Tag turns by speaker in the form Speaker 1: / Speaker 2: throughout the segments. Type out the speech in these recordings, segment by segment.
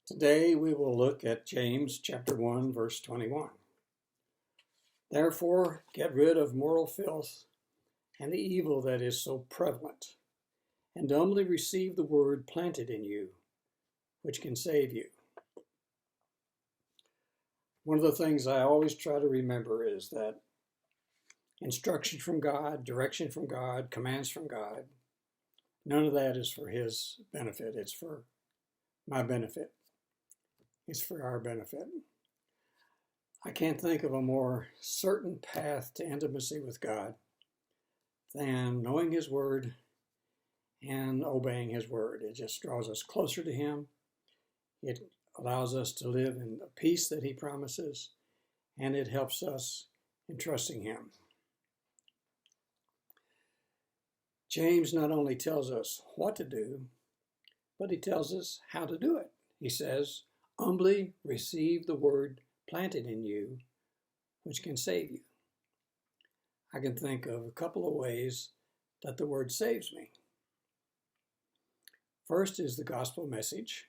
Speaker 1: Today we will look at James chapter 1, verse 21. Therefore, get rid of moral filth and the evil that is so prevalent, and humbly receive the word planted in you, which can save you. One of the things I always try to remember is that instruction from God, direction from God, commands from God, none of that is for his benefit. It's for my benefit. It's for our benefit. I can't think of a more certain path to intimacy with God than knowing his word and obeying his word. It just draws us closer to him. It allows us to live in the peace that he promises, and it helps us in trusting him. James not only tells us what to do, but he tells us how to do it. He says, humbly receive the word planted in you, which can save you. I can think of a couple of ways that the word saves me. First is the gospel message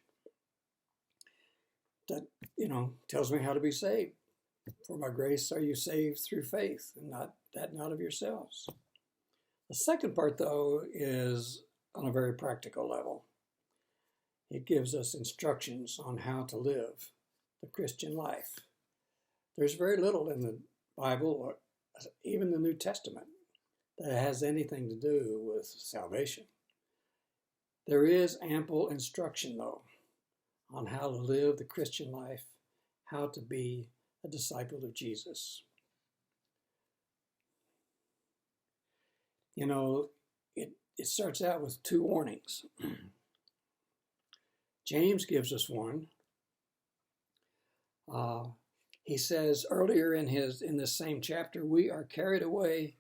Speaker 1: that, tells me how to be saved. For by grace are you saved through faith, and not of yourselves. The second part, though, is on a very practical level. It gives us instructions on how to live the Christian life. There's very little in the Bible, or even the New Testament, that has anything to do with salvation. There is ample instruction, though, on how to live the Christian life, how to be a disciple of Jesus. It starts out with two warnings. James gives us one. He says earlier in this same chapter, we are carried away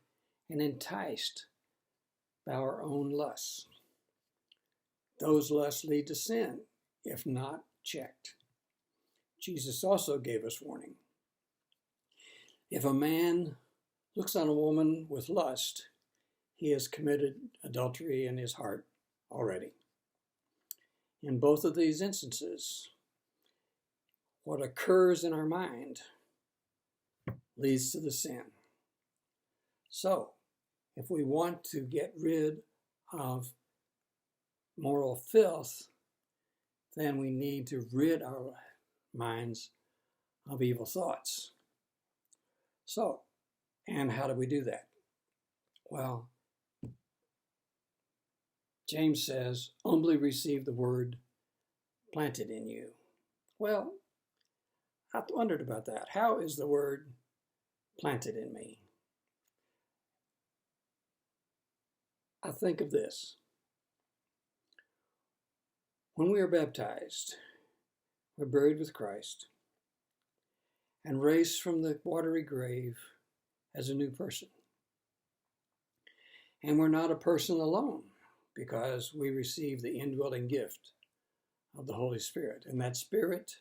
Speaker 1: and enticed by our own lusts. Those lusts lead to sin, if not checked. Jesus also gave us warning. If a man looks on a woman with lust, he has committed adultery in his heart already. In both of these instances, what occurs in our mind leads to the sin. So, if we want to get rid of moral filth, then we need to rid our minds of evil thoughts. So, and how do we do that? Well, James says, humbly receive the word planted in you. Well, I wondered about that. How is the word planted in me? I think of this. When we are baptized, we're buried with Christ and raised from the watery grave as a new person. And we're not a person alone, because we receive the indwelling gift of the Holy Spirit. And that Spirit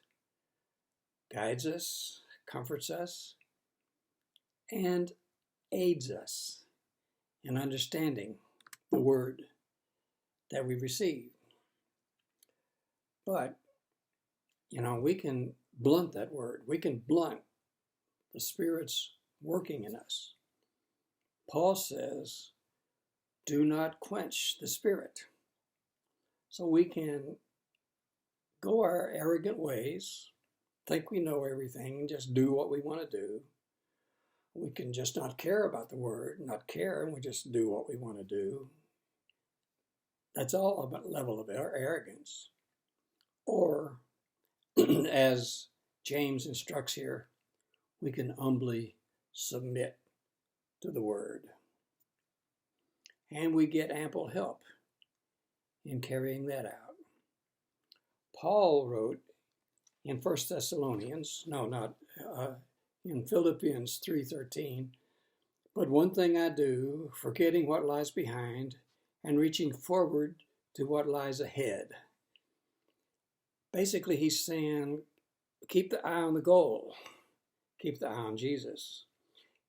Speaker 1: guides us, comforts us, and aids us in understanding the word that we receive. But, we can blunt that word. We can blunt the Spirit's working in us. Paul says, do not quench the Spirit. So we can go our arrogant ways, think we know everything, just do what we want to do. We can just not care about the word, not care, and we just do what we want to do. That's all about level of our arrogance. Or, as James instructs here, we can humbly submit to the word. And we get ample help in carrying that out. Paul wrote in in Philippians 3:13, but one thing I do, forgetting what lies behind and reaching forward to what lies ahead. Basically, he's saying, keep the eye on the goal. Keep the eye on Jesus.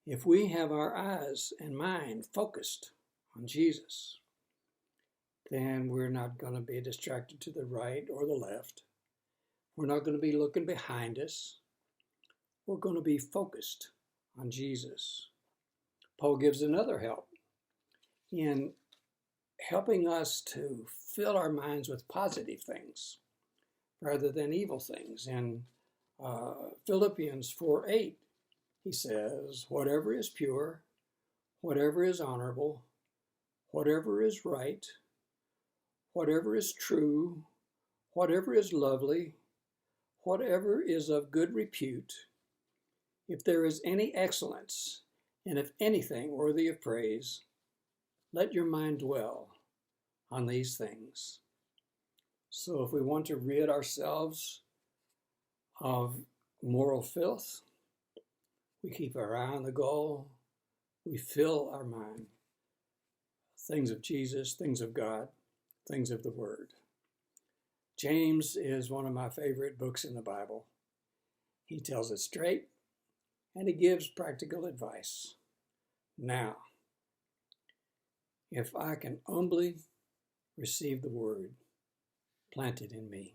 Speaker 1: If we have our eyes and mind focused on Jesus, then we're not going to be distracted to the right or the left. We're not going to be looking behind us. We're going to be focused on Jesus. Paul gives another help in helping us to fill our minds with positive things rather than evil things. In Philippians 4:8, he says, whatever is pure, whatever is honorable, whatever is right, whatever is true, whatever is lovely, whatever is of good repute, if there is any excellence, and if anything worthy of praise, let your mind dwell on these things. So if we want to rid ourselves of moral filth, we keep our eye on the goal. We fill our mind things of Jesus, things of God, things of the Word. James is one of my favorite books in the Bible. He tells it straight, and he gives practical advice. Now, if I can humbly receive the Word planted in me,